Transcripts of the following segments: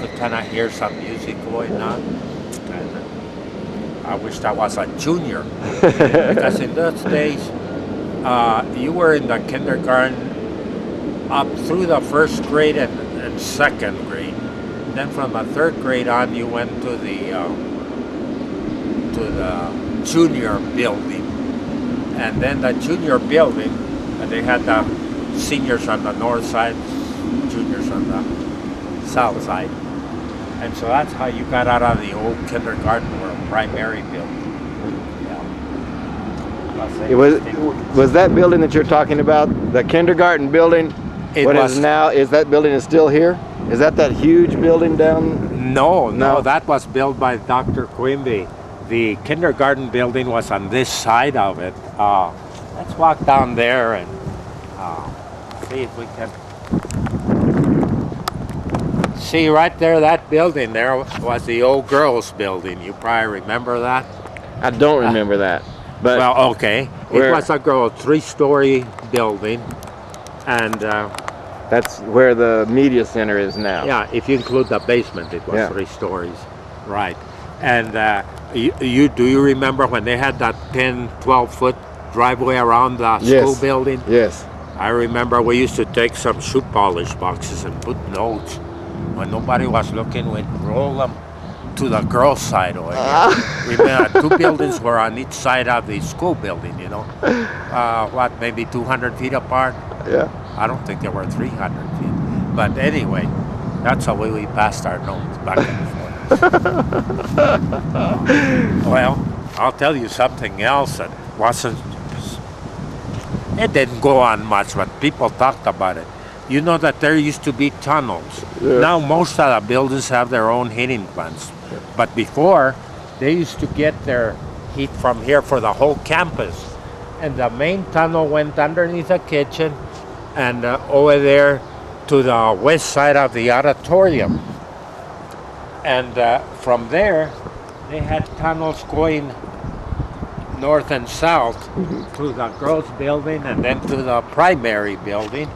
could kind of hear some music going on. And I wished I was a junior because in those days, you were in the kindergarten up through the first grade and second grade. Then from the third grade on, you went to the junior building, and then the junior building, and they had the seniors on the north side, juniors on the south side, and so that's how you got out of the old kindergarten or primary building. It was that building that you're talking about, the kindergarten building? Is that building is still here? Is that huge building down? No, that was built by Dr. Quimby. The kindergarten building was on this side of it. Let's walk down there and see if we can see right there. That building there was the old girls' building. You probably remember that. I don't remember that. But well, okay. It was a 3-story building, and that's where the media center is now. Yeah, if you include the basement, it was 3 stories, right? And do you remember when they had that 10, 12-foot driveway around the school building? Yes. I remember we used to take some shoe polish boxes and put notes. When nobody was looking, we'd roll them to the girls' side over here. Remember, 2 buildings were on each side of the school building, you know. Maybe 200 feet apart? Yeah. I don't think there were 300 feet. But anyway, that's the way we passed our notes back and forth. Well, I'll tell you something else that it didn't go on much, but people talked about it. You know that there used to be tunnels. Yeah. Now most of the buildings have their own heating plants. Yeah. But before, they used to get their heat from here for the whole campus. And the main tunnel went underneath the kitchen and over there to the west side of the auditorium. And from there, they had tunnels going north and south to the girls' building and then to the primary building.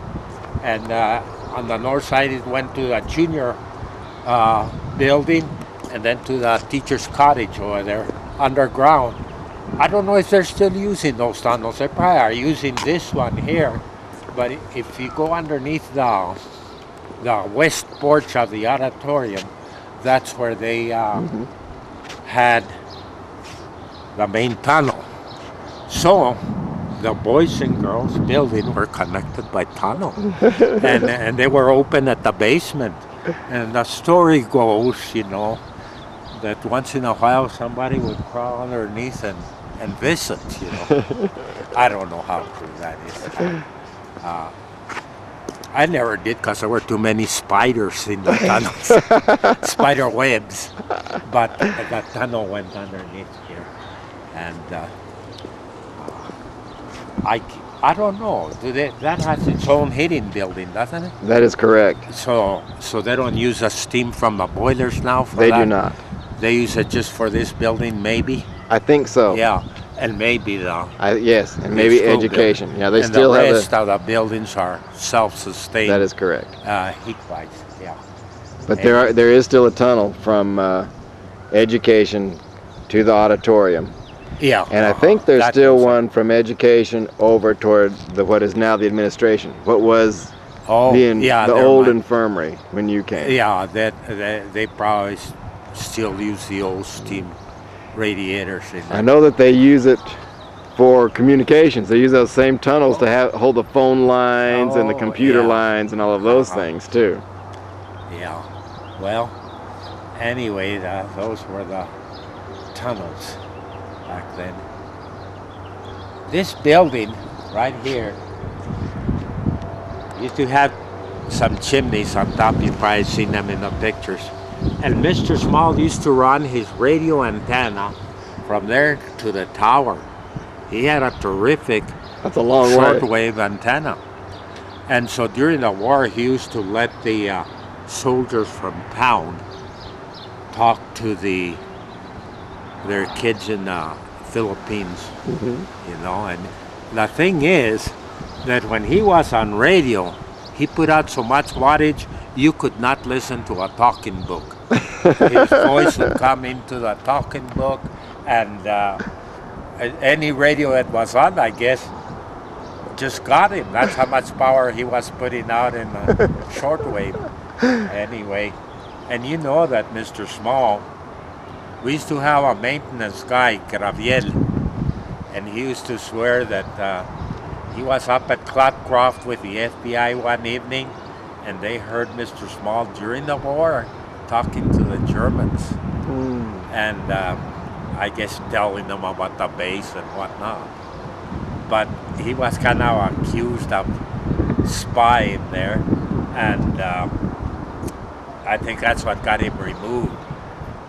And on the north side, it went to the junior building and then to the teacher's cottage over there underground. I don't know if they're still using those tunnels. They probably are using this one here. But if you go underneath the west porch of the auditorium, that's where they had the main tunnel. So the boys and girls building were connected by tunnel. and they were open at the basement. And the story goes, you know, that once in a while somebody would crawl underneath and visit, you know. I don't know how true that is. I never did because there were too many spiders in the tunnels, spider webs. But the tunnel went underneath here, and I don't know. That has its own heating building, doesn't it? That is correct. So they don't use the steam from the boilers now for that? They do not. They use it just for this building, maybe. I think so. Yeah. And maybe yes, and maybe education. Building. Yeah, they still have the rest of the buildings are self-sustained. That is correct. Heat-wise, yeah. But there is still a tunnel from education to the auditorium. Yeah. And I think there's still one from education over toward what is now the administration. What was the old infirmary when you came. Yeah, they probably still use the old steam radiators. I know that they use it for communications. They use those same tunnels to hold the phone lines and the computer lines and all of those things too. Yeah. Well, anyway, those were the tunnels back then. This building right here used to have some chimneys on top. You've probably seen them in the pictures. And Mr. Small used to run his radio antenna from there to the tower. He had a terrific shortwave antenna. And so during the war, he used to let the soldiers from town talk to their kids in the Philippines, you know. And the thing is that when he was on radio, he put out so much wattage, you could not listen to a talking book. His voice would come into the talking book, and any radio that was on, I guess, just got him. That's how much power he was putting out in the shortwave. Anyway, and you know that Mr. Small, we used to have a maintenance guy, Graviel, and he used to swear that he was up at Clotcroft with the FBI one evening, and they heard Mr. Small during the war talking to the Germans, and I guess telling them about the base and whatnot. But he was kind of accused of spying there, and I think that's what got him removed.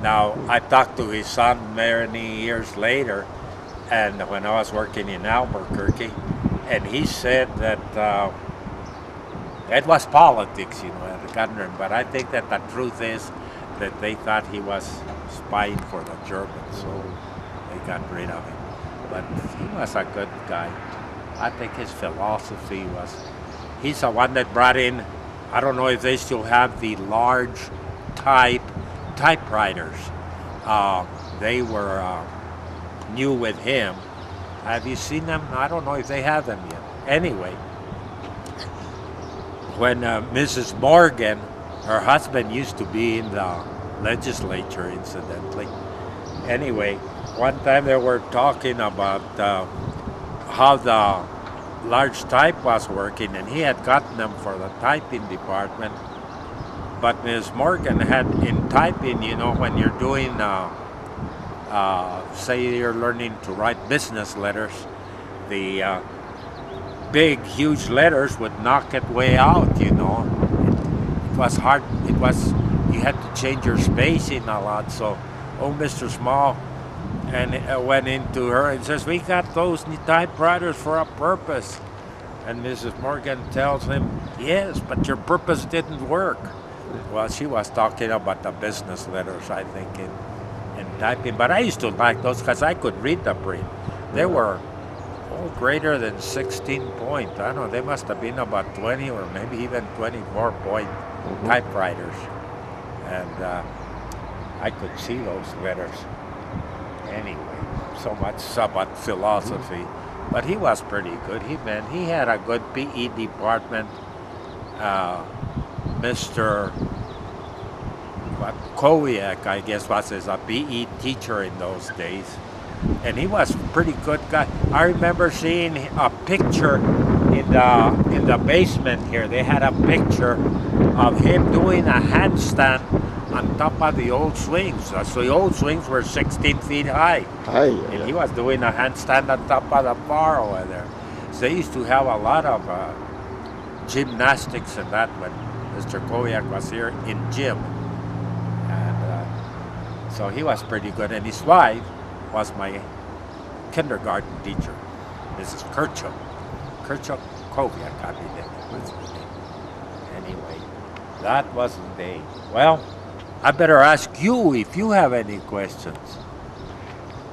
Now, I talked to his son many years later, and when I was working in Albuquerque, and he said that it was politics, at the government, but I think that the truth is that they thought he was spying for the Germans, so they got rid of him. But he was a good guy. I think his philosophy was, he's the one that brought in, I don't know if they still have the large typewriters. They were new with him. Have you seen them? I don't know if they have them yet. Anyway, when Mrs. Morgan, her husband used to be in the legislature, incidentally. Anyway, one time they were talking about how the large type was working, and he had gotten them for the typing department. But Ms. Morgan had in typing, when you're doing, say you're learning to write business letters, the big, huge letters would knock it way out, It was hard. You had to change your spacing a lot. So, Mr. Small went into her and says, "We got those typewriters for a purpose." And Mrs. Morgan tells him, "Yes, but your purpose didn't work." Well, she was talking about the business letters, I think, in typing. But I used to like those because I could read the print. They were greater than 16 point. I don't know, they must have been about 20 or maybe even 24 point typewriters. And I could see those letters. Anyway, so much about philosophy. But he was pretty good. He had a good PE department. Mr. Kowiak, I guess, was a PE teacher in those days. And he was a pretty good guy. I remember seeing a picture in the basement here. They had a picture of him doing a handstand on top of the old swings. So the old swings were 16 feet high. And he was doing a handstand on top of the bar over there. So they used to have a lot of gymnastics and that when Mr. Kowiak was here in gym. And so he was pretty good. And his wife was my kindergarten teacher, Mrs. Kirchhoff. Kirchhoff Kowiak, I believe was her name. Anyway, that was the day. Well, I better ask you if you have any questions.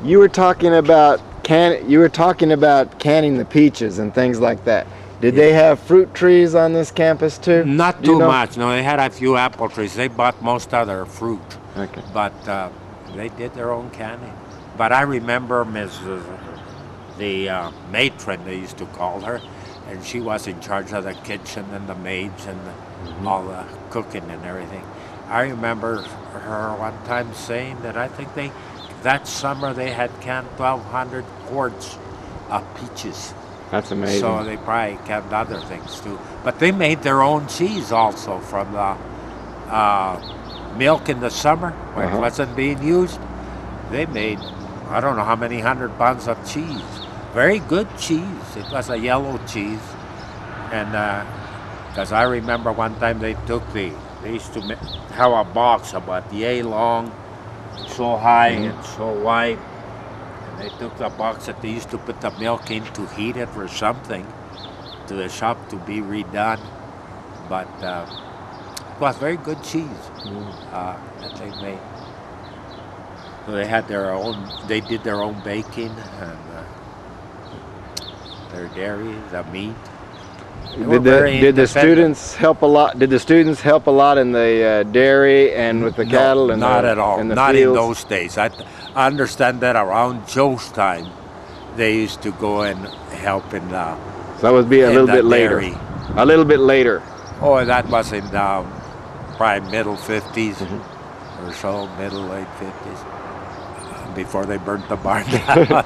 You were talking about canning the peaches and things like that. Did they have fruit trees on this campus too? Not too much. No, they had a few apple trees. They bought most of their fruit. Okay. But they did their own canning. But I remember the matron, they used to call her, and she was in charge of the kitchen and the maids and all the cooking and everything. I remember her one time saying that I think that summer they had canned 1,200 quarts of peaches. That's amazing. So they probably canned other things too. But they made their own cheese also from the milk in the summer when it wasn't being used. They made, I don't know how many 100 pounds of cheese. Very good cheese. It was a yellow cheese. And because I remember one time they used to have a box about yay long, so high and so wide. And they took the box that they used to put the milk in to heat it or something to the shop to be redone. But it was very good cheese that they made. So they had they did their own baking and their dairy, the meat. Did the students help a lot? Did the students help a lot in the dairy and with the cattle and not at all. and the Not fields? in those days. I understand that around Joe's time, they used to go and help in the. So that would be a little bit later. Dairy. A little bit later. Oh, that was in the probably middle 50s or so, middle late 50s, before they burnt the barn down.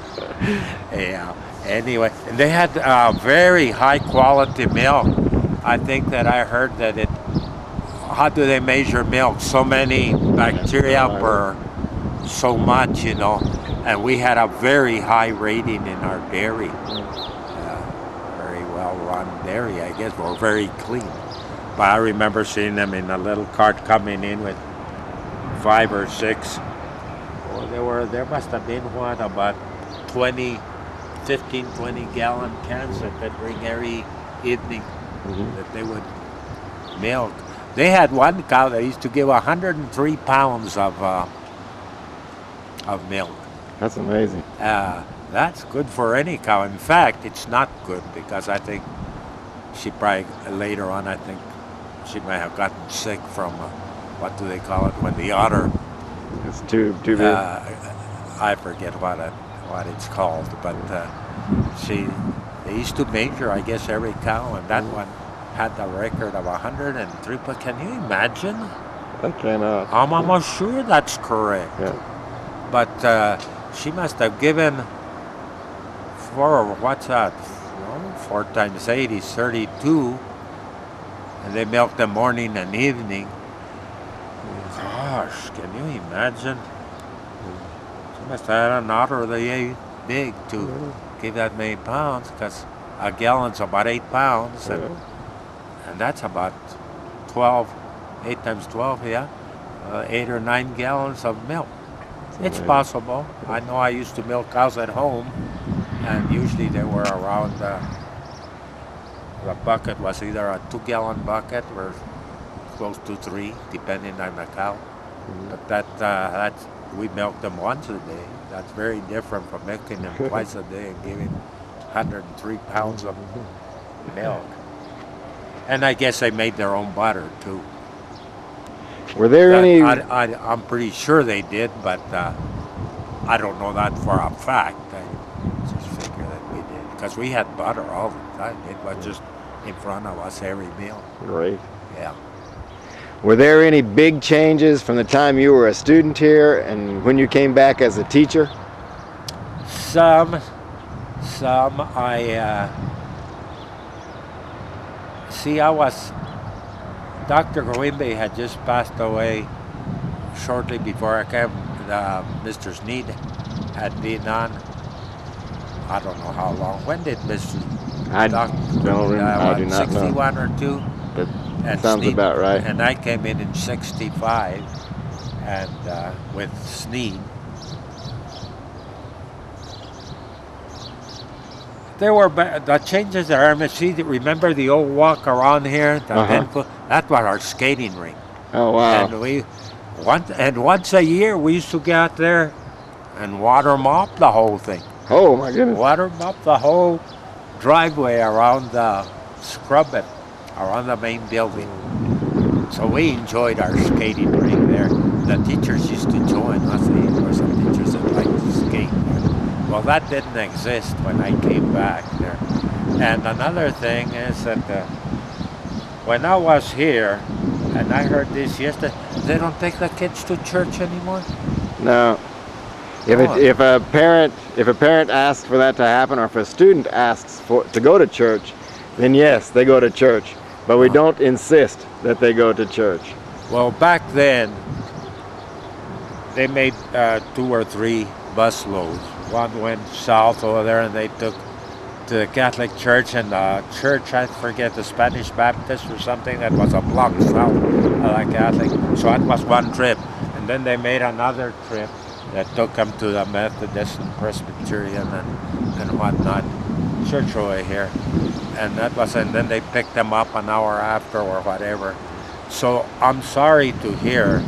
Yeah. Anyway, and they had very high quality milk. I think that I heard that it. How do they measure milk? So many bacteria per so much, you know. And we had a very high rating in our dairy. Very well run dairy, I guess, or very clean. But I remember seeing them in a little cart coming in with 5 or 6. Well, there must have been what, about 15, 20 gallon cans that they'd bring every evening that they would milk. They had one cow that used to give 103 pounds of milk. That's amazing. That's good for any cow. In fact, it's not good because I think she probably later on, I think she might have gotten sick from what do they call it when the udder. It's too big. I forget what it's called, but they used to measure, I guess, every cow, and that one had the record of 103. But can you imagine? I cannot. I'm almost sure that's correct. Yeah. But she must have given 4 times 8 is 32, and they milk them morning and evening. Gosh, can you imagine? She must have had an udder really big to give that many pounds, because a gallon's about 8 pounds, and that's about 12, 8 times 12, 8 or 9 gallons of milk. It's possible. I know I used to milk cows at home, and usually they were around, the bucket was either a 2-gallon bucket or close to 3, depending on the cow. But that's, we milked them once a day. That's very different from milking them twice a day and giving 103 pounds of milk. And I guess they made their own butter too. Were there any? I'm pretty sure they did, but I don't know that for a fact. I just figure that we did, because we had butter all the time. It was just in front of us every meal. Great. Yeah. Were there any big changes from the time you were a student here and when you came back as a teacher? Some. Dr. Goimbe had just passed away shortly before I came. Mr. Sneed had been on, I don't know how long. When did Mr. I don't remember. I do not 61 know. or 2? That sounds about right. And I came in 65, and with Sneed. There were the changes at RMSC. Remember the old walk around here? That was our skating rink. Oh wow! And once a year we used to get out there and water mop the whole thing. Oh my goodness! Water mop the whole driveway around the scrub it around the main building. So we enjoyed our skating rink there. The teachers used to join us. There were some teachers that liked to skate. Well, that didn't exist when I came back there. And another thing is that when I was here, and I heard this yesterday, they don't take the kids to church anymore? No. If a parent asks for that to happen, or if a student asks to go to church, then yes, they go to church. But we don't insist that they go to church. Well, back then, they made 2 or 3 bus loads. One went south over there, and they took to the Catholic Church, and the church, I forget, the Spanish Baptist or something, that was a block south of the Catholic. So that was one trip. And then they made another trip that took them to the Methodist and Presbyterian and whatnot, church over here. And then they picked them up an hour after or whatever. So I'm sorry to hear